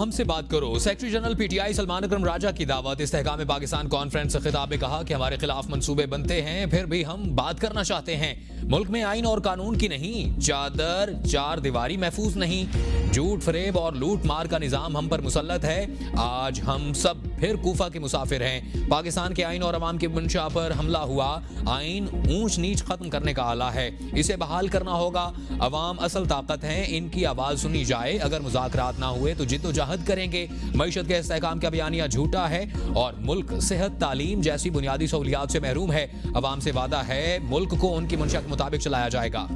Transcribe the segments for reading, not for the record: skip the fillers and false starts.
हमसे बात करो। सेक्रेटरी जनरल पीटीआई सलमान अकरम राजा की दावत। इस्तेहकाम पाकिस्तान कॉन्फ्रेंस से खिताब में कहा कि हमारे खिलाफ मंसूबे बनते हैं, फिर भी हम बात करना चाहते हैं। मुल्क में आइन और कानून की नहीं, चादर चार दीवारी महफूज नहीं, झूठ फरेब और लूट मार का निजाम हम पर मुसल्लत है। आज हम सब फिर कूफा के मुसाफिर हैं। पाकिस्तान के आइन और अवाम की मंशा पर हमला हुआ। आइन ऊंच नीच खत्म करने का आला है, इसे बहाल करना होगा। अवाम असल ताकत है, इनकी आवाज सुनी जाए। अगर मुज़ाकरात ना हुए तो जिद्दोजहद करेंगे। मईशत के इस्तेहकाम का बयानिया झूठा है और मुल्क सेहत तालीम जैसी बुनियादी सहूलियात से महरूम है। अवाम से वादा है मुल्क को उनकी मंशा के मुताबिक चलाया जाएगा।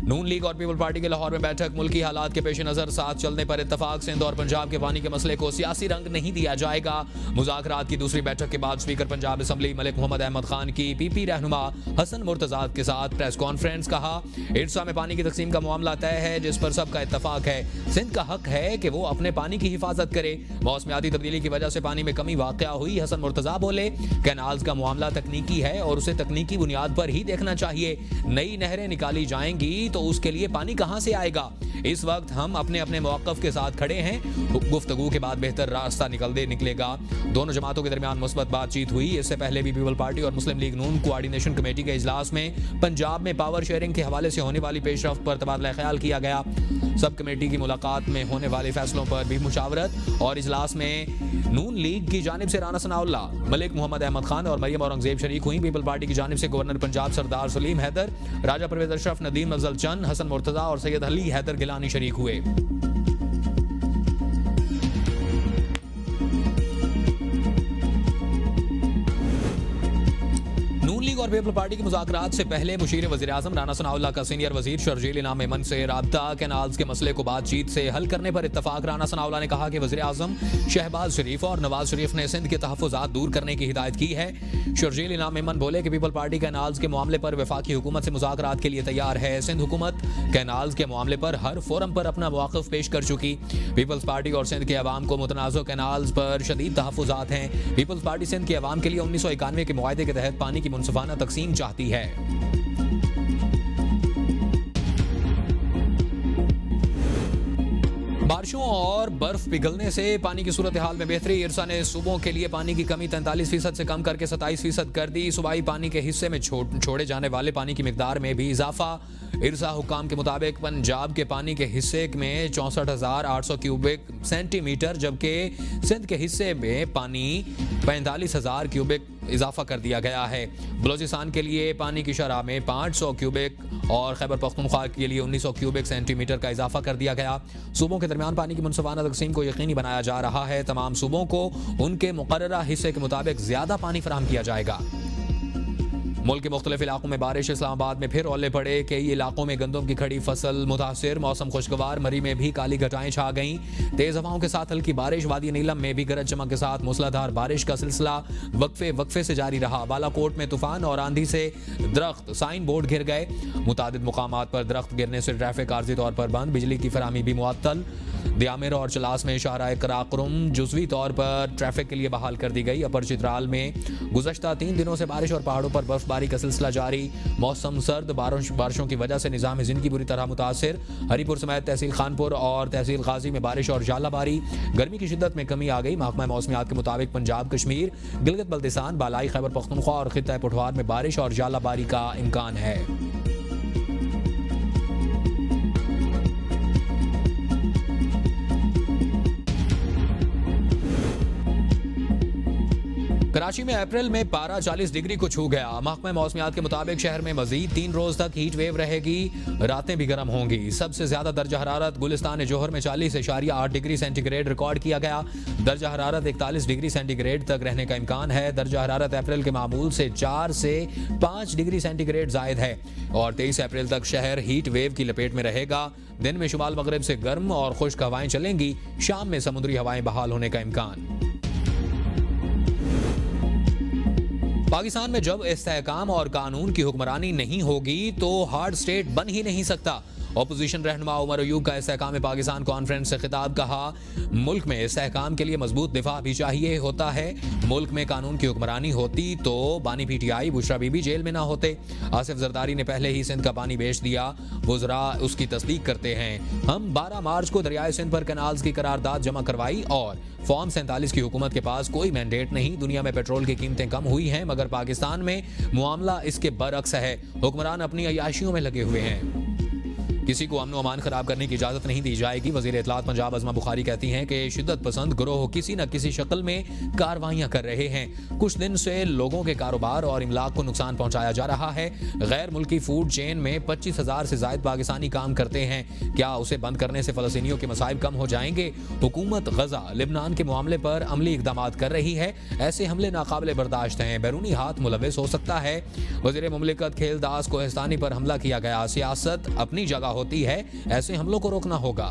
नून लीग और पीपल पार्टी के लाहौर में बैठक। मुल्की हालात के पेश नजर साथ चलने पर इत्तफाक। सिंध और पंजाब के पानी के मसले को सियासी रंग नहीं दिया जाएगा। मुज़ाकरात की दूसरी बैठक के बाद स्पीकर पंजाब असम्बली मलिक मोहम्मद अहमद खान की पीपी रहनुमा हसन मुर्तज़ा के साथ प्रेस कॉन्फ्रेंस। कहा, इरसा में पानी की तकसीम का मामला तय है जिस पर सबका इत्तफाक है। सिंध का हक है कि वो अपने पानी की हिफाजत करे। मौसमियाती तब्दीली की वजह से पानी में कमी वाक़या हुई। हसन मुर्तज़ा बोले, कैनाल्स का मामला तकनीकी है और उसे तकनीकी बुनियाद पर ही देखना चाहिए। नई नहरें निकाली जाएंगी तो उसके लिए पानी कहां से आएगा। इस वक्त हम अपने अपने मौक़िफ़ के साथ खड़े हैं। गुफ्तगू के बाद बेहतर रास्ता निकलेगा। दोनों जमातों के दरमियान मुस्बत बातचीत हुई। इससे पहले भी पीपल पार्टी और मुस्लिम लीग नून कोऑर्डिनेशन कमेटी के इजलास में पंजाब में पावर शेयरिंग के हवाले से होने वाली पेशरफ्त पर तबादला ख्याल किया गया। सब कमेटी की मुलाकात में होने वाले फैसलों पर भी मुशावरत। और इजलास में नून लीग की जानिब से राना सनाउल्लाह, मलिक मोहम्मद अहमद खान और मरियम औरंगजेब शरीक हुई। पीपल पार्टी की जानिब से गवर्नर पंजाब सरदार सलीम हैदर, राजा परवेज अशरफ, नदीम अफजल चंद, हसन मुर्तज़ा और सैयद अली हैदर गिलानी शरीक हुए। और पीपल पार्टी की मुज़ाकरात से पहले मुशीर वज़ीर-ए-आज़म राना सनाउल्लाह का सीनियर वज़ीर शर्जील इनाम मेमन से राब्ता। कैनाल्स के मसले को बातचीत से हल करने पर इत्तफाक। राना सनाउल्लाह ने कहा कि वज़ीर-ए-आज़म शहबाज शरीफ और नवाज शरीफ ने सिंध के तहफ़्फ़ुज़ात दूर करने की हिदायत की है। शर्जील इनाम मेमन बोले कि पीपल पार्टी कैनाल्स के मामले पर वफाकी हुकूमत से मुज़ाकरात के लिए तैयार है। सिंध हुकूमत कैनाल्स के मामले पर हर फोरम पर अपना मौक़िफ़ पेश कर चुकी। पीपल्स पार्टी और सिंध के अवाम को मुतनाज़ कैनाल्स पर शदीद तहफ़्फ़ुज़ात हैं। पीपल्स पार्टी सिंध के अवाम के लिए 1991 के मुआहदे के तहत पानी की मुनसिफ़ाना तकसीम चाहती है। बारिशों और बर्फ पिघलने से पानी की सूरत हाल में बेहतरी। इरसा ने सूबों के लिए पानी की कमी 43% से कम करके 27% कर दी। सूबाई पानी के हिस्से में छोड़े जाने वाले पानी की मिकदार में भी इजाफा। इरसा हुक्काम के मुताबिक पंजाब के पानी के हिस्से में 64,800 क्यूबिक सेंटीमीटर, जबकि सिंध के हिस्से में पानी 45,000 क्यूबिक इजाफा कर दिया गया है। बलोचिस्तान के लिए पानी की शरह में 500 क्यूबिक और खैबर पख्तूनख्वा के लिए 1900 क्यूबिक सेंटीमीटर का इजाफा कर दिया गया। सूबों के दरमियान पानी की मुनसिफाना तकसीम को यकीनी बनाया जा रहा है। तमाम सूबों को उनके मुकर्ररा हिस्से के मुताबिक ज्यादा पानी फराहम किया जाएगा। मुल्क के मुख्तलिफ इलाकों में बारिश। इस्लामाबाद में फिर ओले पड़े। कई इलाकों में गंदम की खड़ी फसल मुतासिर। मौसम खुशगवार। मरी में भी काली घटाएं छा गईं। तेज हवाओं के साथ हल्की बारिश। वादी नीलम में भी गरज चमक के साथ मूसलाधार बारिश का सिलसिला वक्फे से जारी रहा। बालाकोट में तूफान और आंधी से दरख्त साइन बोर्ड गिर गए। मुतादिद मुकामात पर दरख्त गिरने से ट्रैफिक आर्जी तौर पर बंद। बिजली की फराहमी भी मुअत्तल। दियामिर और चलास में शाहराह कराकुरम जुज़वी तौर पर ट्रैफिक के लिए बहाल कर दी गई। अपर चित्राल में गुज़श्ता 3 दिनों से बारिश और पहाड़ों पर बर्फबारी का सिलसिला जारी। मौसम सर्द। बारिशों की वजह से निज़ाम ज़िंदगी बुरी तरह मुतासिर। हरीपुर समेत तहसील खानपुर और तहसील गाजी में बारिश और जालाबारी। गर्मी की शिद्दत में कमी आ गई। महकमा मौसमियात के मुताबिक पंजाब, कश्मीर, गिलगित बल्तिस्तान, बालाई खैबर पख्तूनख्वा और खित्ता पठवार में बारिश और जालाबारी का इम्कान है। कराची में अप्रैल में पारा 40 डिग्री को छू गया। महकमा मौसमियात के मुताबिक शहर में मजीद 3 रोज तक हीट वेव रहेगी। रातें भी गर्म होंगी। सबसे ज्यादा दर्जा हरारत गुलिस्तान जोहर में 40.8 डिग्री सेंटीग्रेड रिकॉर्ड किया गया। दर्जा हरारत 41 डिग्री सेंटीग्रेड तक रहने का इम्कान है। दर्जा हरारत अप्रैल के मामूल से 4 से 5 डिग्री सेंटीग्रेड जायद है और 23 अप्रैल तक शहर हीट वेव की लपेट में रहेगा। दिन में शुमाल मगरिब से गर्म और खुश्क हवाएं चलेंगी। शाम में समुद्री हवाएं बहाल होने का इम्कान। पाकिस्तान में जब इस्तेहकाम और कानून की हुक्मरानी नहीं होगी तो हार्ड स्टेट बन ही नहीं सकता। अपोजिशन रहनुमा उमर अयूब का इस्तेहकाम पाकिस्तान कॉन्फ्रेंस से खिताब। कहा, मुल्क में इस्तेहकाम के लिए मजबूत दिफा भी चाहिए होता है। मुल्क में कानून की हुक्मरानी होती तो बानी PTI बुशरा बीबी जेल में ना होते। आसिफ जरदारी ने पहले ही सिंध का पानी बेच दिया, वुज़रा उसकी तस्दीक करते हैं। हम 12 मार्च को दरियाए सिंध पर कैनाल्स की करारदाद जमा करवाई और फॉर्म 47 की हुकूमत के पास कोई मैंडेट नहीं। दुनिया में पेट्रोल की कीमतें कम हुई हैं, मगर पाकिस्तान में मामला इसके बरअक्स है। हुक्मरान अपनी अय्याशियों में लगे हुए हैं। किसी को अमन अमान खराब करने की इजाजत नहीं दी जाएगी। वजीर इत्तलात पंजाब अज़मा बुखारी कहती हैं कि शिद्दत पसंद गिरोह किसी न किसी शक्ल में कार्रवाइयां कर रहे हैं। कुछ दिन से लोगों के कारोबार और इमलाक को नुकसान पहुंचाया जा रहा है। गैर मुल्की फूड चेन में 25,000 से ज्यादा पाकिस्तानी काम करते हैं। क्या उसे बंद करने से फलस्तीनियों के मसाइब कम हो जाएंगे? हुकूमत गजा लिबनान के मामले पर अमली इकदाम कर रही है। ऐसे हमले नाकाबिले बर्दाश्त हैं, बैरूनी हाथ मुलविस हो सकता है। वजीर मुमलिकत खेलदास कोहिस्तानी पर हमला किया गया। सियासत अपनी जगह होती है, ऐसे हमलों को रोकना होगा।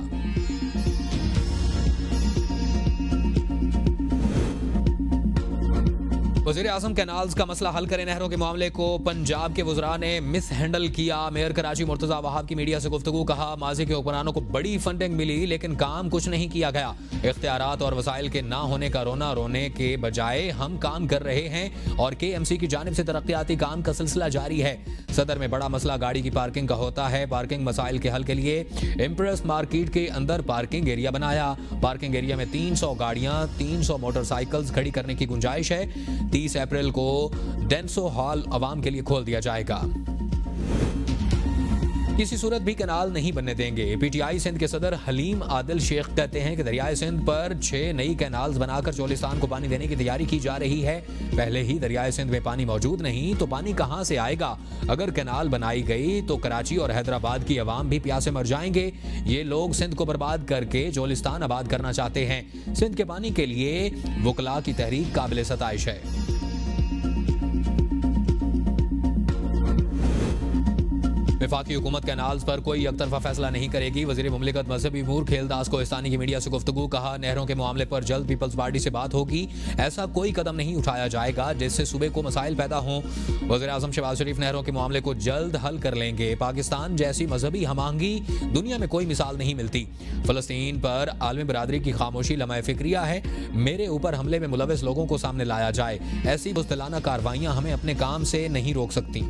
वज़ीर आज़म कैनाल्स का मसला हल करें। नहरों के मामले को पंजाब के वज़रा ने मिस हैंडल किया। मेयर कराची मुर्तज़ा वहाब की मीडिया से गुफ्तगू। कहा, माजी के हुक्मरानों को बड़ी फंडिंग मिली लेकिन काम कुछ नहीं किया गया। इख्तियारात और वसाइल के ना होने का रोना रोने के बजाय हम काम कर रहे हैं और KMC की जानिब से तरक्याती काम का सिलसिला जारी है। सदर में बड़ा मसला गाड़ी की पार्किंग का होता है। पार्किंग मसाइल के हल के लिए इम्प्रेस मार्केट के अंदर पार्किंग एरिया बनाया। पार्किंग एरिया में 300 गाड़ियां 300 मोटरसाइकिल्स खड़ी करने की गुंजाइश है। 30 अप्रैल को डेंसो हॉल अवाम के लिए खोल दिया जाएगा। किसी सूरत भी कैनाल नहीं बनने देंगे। PTI सिंध के सदर हलीम आदिल शेख कहते हैं कि दरियाए सिंध पर 6 नई कैनाल्स बनाकर चोलिस्तान को पानी देने की तैयारी की जा रही है। पहले ही दरियाए सिंध में पानी मौजूद नहीं तो पानी कहां से आएगा? अगर कैनाल बनाई गई तो कराची और हैदराबाद की आवाम भी प्यासे मर जाएंगे। ये लोग सिंध को बर्बाद करके चोलिस्तान आबाद करना चाहते हैं। सिंध के पानी के लिए वकला की तहरीक काबिल सताइश है। वफाकी हुकूमत कैनाल्स पर कोई एकतरफा फैसला नहीं करेगी। वजीर मुमलिकत मजहबी अमूर खेलदास कोहिस्तानी की मीडिया से गुफ्तगू। कहा, नहरों के मामले पर जल्द पीपल्स पार्टी से बात होगी। ऐसा कोई कदम नहीं उठाया जाएगा जिससे सूबे को मसाइल पैदा हों। वज़ीर आज़म शहबाज शरीफ नहरों के मामले को जल्द हल कर लेंगे। पाकिस्तान जैसी मजहबी हमांगी दुनिया में कोई मिसाल नहीं मिलती। फलस्तीन पर आलमी बरादरी की खामोशी लम्हा फिक्रिया है। मेरे ऊपर हमले में मुलविस लोगों को सामने लाया जाए। ऐसी बुज़दिलाना कार्रवाइयां हमें अपने काम से नहीं रोक सकती।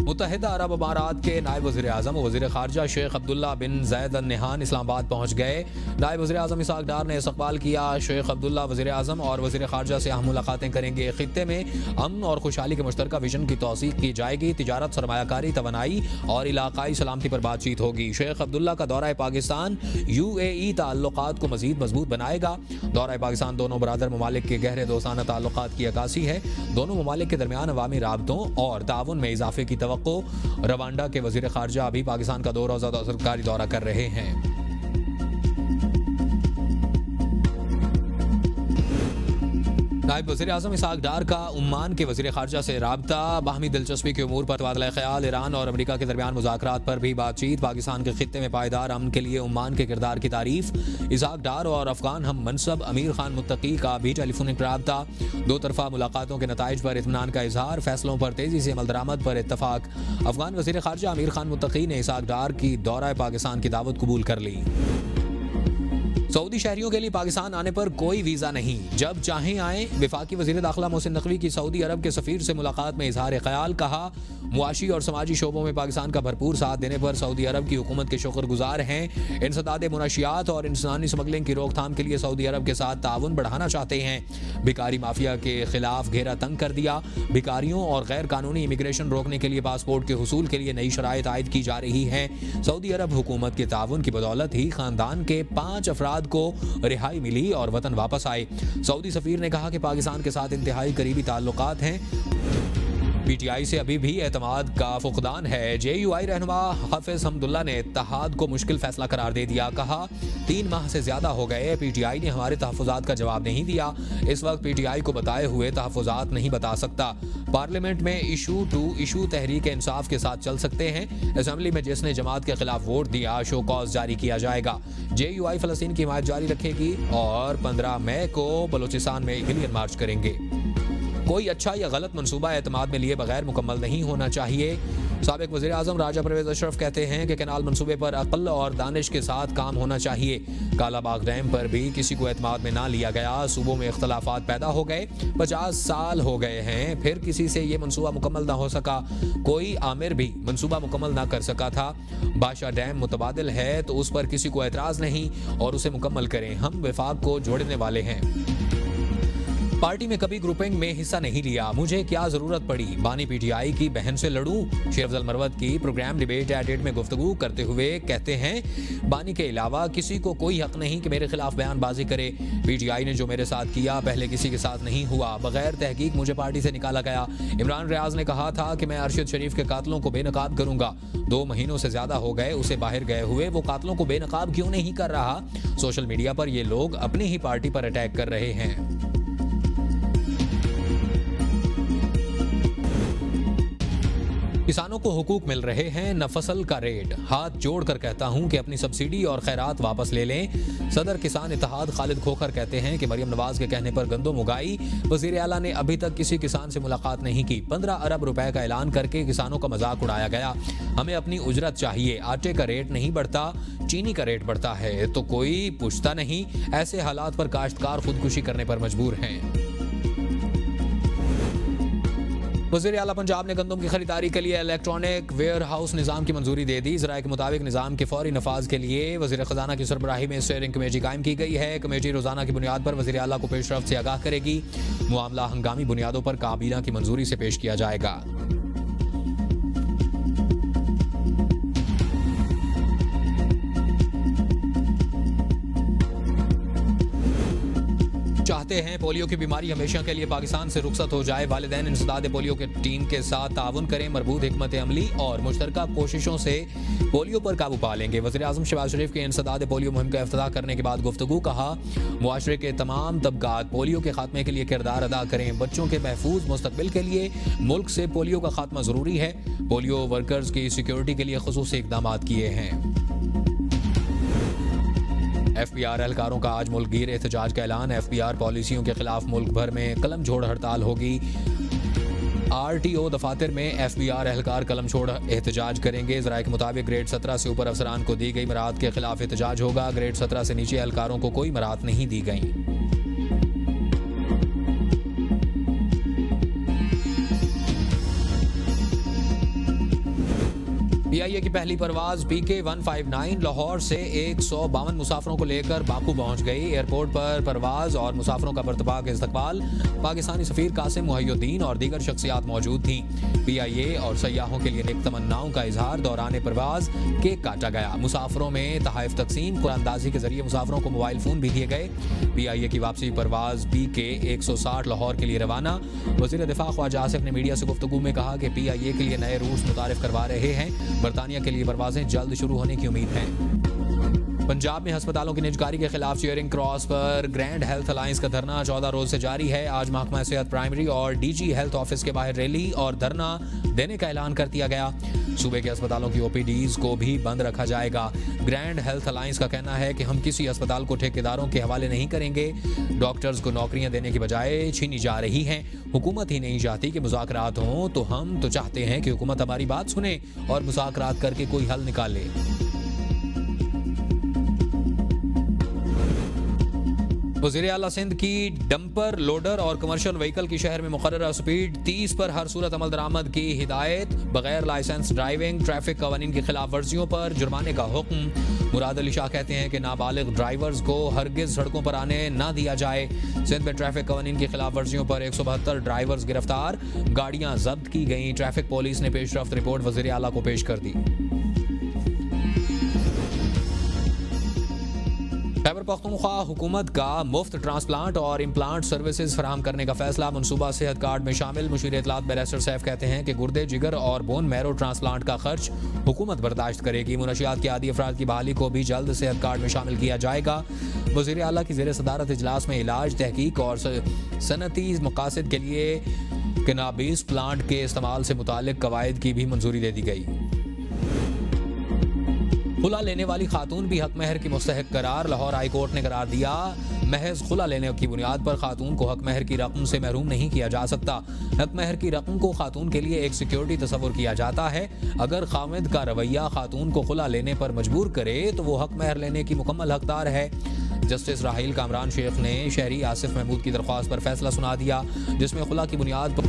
मुत्तहिदा अरब अमारात के नायब वज़ीर आज़म और वज़ीर ख़ारजा शेख अब्दुल्ला बिन ज़ैद अल नहान इस्लामाबाद पहुँच गए। नायब वज़ीर आज़म इसहाक़ डार ने इस्तक़बाल किया। शेख अब्दुल्ला वज़ीर आज़म और वज़ीर ख़ारजा से अहम मुलाकातें करेंगे। खित्ते में अमन और खुशहाली के मुश्तरका विजन की तौसीक़ की जाएगी। तिजारत, सरमायाकारी, तवानाई और इलाक़ाई सलामती पर बातचीत होगी। शेख अब्दुल्ला का दौरा पाकिस्तान UAE ताल्लुक़ात को मज़ीद मजबूत बनाएगा। दौरा पाकिस्तान दोनों बरादर ममालिक के गहरे दोस्ताना ताल्लुक़ात की अक्कासी है। दोनों ममालिक के दरमियान अवामी राबतों और ताउन में इजाफे की तवक्को। रवांडा के वज़ीर ख़ारजा अभी पाकिस्तान का 2 रोज़ा सरकारी दौरा कर रहे हैं। नायब वज़ीर आज़म इसहाक़ डार का उम्मान के वज़ीर ख़ारजा से राबता। बाहमी दिलचस्पी के उमूर पर तबादला ख़याल। ईरान और अमरीका के दरमियान मुज़ाकरात पर भी बातचीत। पाकिस्तान के खित्ते में पायदार अमन के लिए उम्मान के किरदार की तारीफ। इसहाक़ डार और अफ़गान हम मनसब अमीर खान मुत्तकी का भी टेलीफोनिक राबता। 2 तरफ़ा मुलाकातों के नताइज पर इत्मीनान का इजहार। फैसलों पर तेज़ी से अमल दरामद पर इत्तफ़ाक। अफ़गान वज़ीर ख़ारजा अमीर खान मुत्तकी ने इसहाक़ डार की दौरा पाकिस्तान की दावत कबूल कर ली। सऊदी शहरियों के लिए पाकिस्तान आने पर कोई वीज़ा नहीं, जब चाहें आएँ। वफाकी वज़ीर दाखिला मोहसिन नकवी की सऊदी अरब के सफ़ीर से मुलाकात में इजहार ख्याल। कहा, मुआशी और समाजी शोबों में पाकिस्तान का भरपूर साथ देने पर सऊदी अरब की हुकूमत के शुक्रगुजार हैं। इंसदाद मुनशियात और इंसानी स्मगलिंग की रोकथाम के लिए सऊदी अरब के साथ ताउन बढ़ाना चाहते हैं। भिकारी माफिया के खिलाफ घेरा तंग कर दिया। भिकारियों और गैर कानूनी इमिग्रेशन रोकने के लिए पासपोर्ट के हुसूल के लिए नई शराइत आयद की जा रही हैं। सऊदी अरब हुकूमत के ताउन की बदौलत ही खानदान के 5 अफराद को रिहाई मिली और वतन वापस आए। सऊदी सफीर ने कहा कि पाकिस्तान के साथ इंतहाई करीबी ताल्लुकात हैं। PTI से अभी भी एतमाद का फुकदान है। JUI रहनुमा हाफिज हमदुल्ला ने इत्तेहाद को मुश्किल फैसला करार दे दिया। कहा, 3 माह से ज्यादा हो गए, PTI ने हमारे तहफ़्फ़ुज़ात का जवाब नहीं दिया। इस वक्त PTI को बताए हुए तहफ़्फ़ुज़ात नहीं बता सकता। पार्लियामेंट में issue to issue Tehreek Insaf के साथ चल सकते हैं। असेंबली में जिसने जमात के खिलाफ वोट दिया शो कॉज जारी किया जाएगा। JUI फ़लस्तीन की हिमायत जारी रखेगी और 15 मई को बलूचिस्तान में इंडियन मार्च करेंगे। कोई अच्छा या गलत मंसूबा एतमाद में लिए बगैर मुकम्मल नहीं होना चाहिए। साबिक वज़ीर आज़म राजा परवेज़ अशरफ कहते हैं कि कैनाल मंसूबे पर अक्ल और दानिश के साथ काम होना चाहिए। कालाबाग डैम पर भी किसी को एतमाद में ना लिया गया। सूबों में इख्तलाफात पैदा हो गए, 50 साल हो गए हैं, फिर किसी से ये मंसूबा मुकम्मल ना हो सका। कोई आमिर भी मंसूबा मुकम्मल ना कर सका था। बादशाह डैम मुतबादिल है तो उस पर किसी को एतराज़ नहीं और उसे मुकम्मल करें। हम विफाक को जोड़ने वाले हैं। पार्टी में कभी ग्रुपिंग में हिस्सा नहीं लिया, मुझे क्या जरूरत पड़ी। बानी पीटीआई की बहन से लड़ूं। शेर अफजल मरवत की प्रोग्राम डिबेट एट 8 में गुफ्तगू करते हुए कहते हैं, बानी के अलावा किसी को कोई हक नहीं कि मेरे खिलाफ बयानबाजी करे। पीटीआई ने जो मेरे साथ किया पहले किसी के साथ नहीं हुआ। बगैर तहकीक मुझे पार्टी से निकाला गया। इमरान रियाज ने कहा था कि मैं अरशद शरीफ के कातलों को बेनकाब करूंगा। 2 महीनों से ज्यादा हो गए उसे बाहर गए हुए, वो कातलों को बेनकाब क्यों नहीं कर रहा। सोशल मीडिया पर ये लोग अपनी ही पार्टी पर अटैक कर रहे हैं। किसानों को हुकूक मिल रहे हैं, न फसल का रेट। हाथ जोड़कर कहता हूं कि अपनी सब्सिडी और खैरात वापस ले लें। सदर किसान इत्तेहाद खालिद खोखर कहते हैं कि मरियम नवाज के कहने पर गंदम उगाई। वजीर आला ने अभी तक किसी किसान से मुलाकात नहीं की। 15 अरब रुपए का ऐलान करके किसानों का मजाक उड़ाया गया। हमें अपनी उजरत चाहिए। आटे का रेट नहीं बढ़ता, चीनी का रेट बढ़ता है तो कोई पूछता नहीं। ऐसे हालात पर काश्तकार खुदकुशी करने पर मजबूर हैं। वज़ीर आला पंजाब ने गंदम की खरीदारी के लिए इलेक्ट्रॉनिक वेयर हाउस निज़ाम की मंजूरी दे दी। ज़राए के मुताबिक निज़ाम के फौरी नफाज के लिए वज़ीर ख़जाना की सरबराही में स्टीयरिंग कमेटी कायम की गई है। कमेटी रोज़ाना की बुनियाद पर वज़ीर आला को पेशरफ्त से आगाह करेगी। मामला हंगामी बुनियादों पर काबीना की मंजूरी से पेश किया जाएगा। चाहते हैं पोलियो की बीमारी हमेशा के लिए पाकिस्तान से रुखसत हो जाए। वालिदैन इंसदाद पोलियो के टीम के साथ ताउन करें। मरबूत हिकमत अमली और मुश्तरका कोशिशों से पोलियो पर काबू पा लेंगे। वज़ीर आज़म शहबाज शरीफ के इंसदाद पोलियो मुहिम का इफ्तिताह करने के बाद गुफ्तगू कहा, मुआशरे के तमाम तबकात पोलियो के खात्मे के लिए किरदार अदा करें। बच्चों के महफूज मुस्तकबिल के लिए मुल्क से पोलियो का खात्मा ज़रूरी है। पोलियो वर्कर्स की सिक्योरिटी के लिए खुसूसी इक़दाम किए हैं। FBR एहलकारों का आज मुल्कगीर एहतजाज का ऐलान। FBR पॉलिसियों के खिलाफ मुल्क भर में कलम छोड़ हड़ताल होगी। RTO दफातर में FBR एहलकार कलम छोड़ एहतजाज करेंगे। ज़राए के मुताबिक ग्रेड 17 से ऊपर अफसरान को दी गई मराहत के खिलाफ एहतजाज होगा। ग्रेड 17 से नीचे एहलकारों को कोई मराहत नहीं दी गई। PIA की पहली परवाज PK 159 लाहौर से 152 मुसाफरों को लेकर बाकू पहुंच गई। एयरपोर्ट पर परवाज और मुसाफरों का बर्तबाक इस्तकबाल। पाकिस्तानी सफीर कासिम मुहय्युद्दीन और दीगर शख्सियात मौजूद थीं। PIA और सयाहों के लिए नेक तमन्नाओं का इजहार। दौरान परवाज केक काटा गया। मुसाफरों में तहाइफ तकसीम, कुरानदाजी के जरिए मुसाफरों को मोबाइल फोन भी दिए गए। PIA की वापसी परवाज PK 160 लाहौर के लिए रवाना। वज़ीर दिफा ख्वाजा आसिफ ने मीडिया से गुफ्तगू में कहा कि PIA के लिए नए रूट्स मुतारिफ करवा रहे हैं। बरतानिया के लिए परवाजें जल्द शुरू होने की उम्मीद है। पंजाब में अस्पतालों की निजकारी के खिलाफ चेयरिंग क्रॉस पर ग्रैंड हेल्थ अलायंस का धरना 14 रोज से जारी है। आज महकमा सेहत प्राइमरी और DG हेल्थ ऑफिस के बाहर रैली और धरना देने का ऐलान कर दिया गया। सूबे के अस्पतालों की OPDs को भी बंद रखा जाएगा। ग्रैंड हेल्थ अलायंस का कहना है कि हम किसी अस्पताल को ठेकेदारों के हवाले नहीं करेंगे। डॉक्टर्स को नौकरियां देने की बजाय छीनी जा रही हैं। हुकूमत ही नहीं चाहती कि मुज़ाकरात हों, तो हम तो चाहते हैं कि हुकूमत हमारी बात सुने और मुज़ाकरात करके कोई हल निकाले। वज़ीर आला सिंध की डंपर, लोडर और कमर्शियल व्हीकल की शहर में मुकर्ररा स्पीड 30 पर हर सूरत अमल दरामद की हिदायत। बगैर लाइसेंस ड्राइविंग, ट्रैफिक कवानीन की खिलाफ वर्जियों पर जुर्माने का हुक्म। मुराद अली शाह कहते हैं कि नाबालिग ड्राइवर्स को हरगिज सड़कों पर आने ना दिया जाए। सिंध में ट्रैफिक कवानीन की खिलाफ वर्जियों पर 172 ड्राइवर्स गिरफ्तार। गाड़ियां जब्त की गई। ट्रैफिक पुलिस ने पेशरफ्त रिपोर्ट वज़ीर आला को पेश कर दी। खैबर पख्तूनख्वा हुकूमत का मुफ्त ट्रांसप्लांट और इम्प्लांट सर्विसेज फराहम करने का फैसला। मनसूबा सेहत कार्ड में शामिल। मुशीर इत्तलात बैरिस्टर सैफ कहते हैं कि गुर्दे, जिगर और बोन मैरो ट्रांसप्लांट का खर्च हुकूमत बर्दाश्त करेगी। मुनशियात के आदी अफराद की बहाली को भी जल्द सेहत कार्ड में शामिल किया जाएगा। वज़ीर आला की ज़ेर सदारत इजलास में इलाज, तहकीक और सनती मकासद के लिए कैनाबीस प्लांट के इस्तेमाल से मुतालिक कवायद की भी मंजूरी दे दी गई। खुला लेने वाली खातून भी हक महर की मुस्तहक करार। लाहौर हाई कोर्ट ने करार दिया महज खुला लेने की बुनियाद पर खातून को हक महर की रकम से महरूम नहीं किया जा सकता। हक महर की रकम को खातून के लिए एक सिक्योरिटी तस्वुर किया जाता है। अगर खामिद का रवैया खातून को खुला लेने पर मजबूर करे तो वो हक महर लेने की मुकम्मल हकदार है। जस्टिस राहील कामरान शेख ने शहरी आसिफ महमूद की दरख्वास्त पर फैसला सुना दिया, जिसमें खुला की बुनियाद पर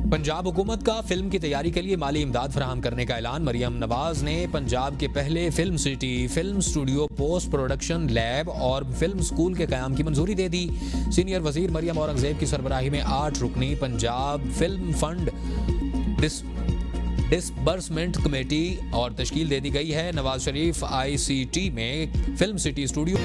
पंजाब हुकूमत का फिल्म की तैयारी के लिए माली इमदाद फराहम करने का ऐलान। मरियम नवाज ने पंजाब के पहले film city, film studio, post production lab और फिल्म स्कूल के क़याम की मंजूरी दे दी। सीनियर वजीर मरियम औरंगजेब की सरबराही में 8 रुकनी Punjab film fund disbursement committee और तश्कील दे दी गई है। नवाज शरीफ ICT में फिल्म सिटी स्टूडियो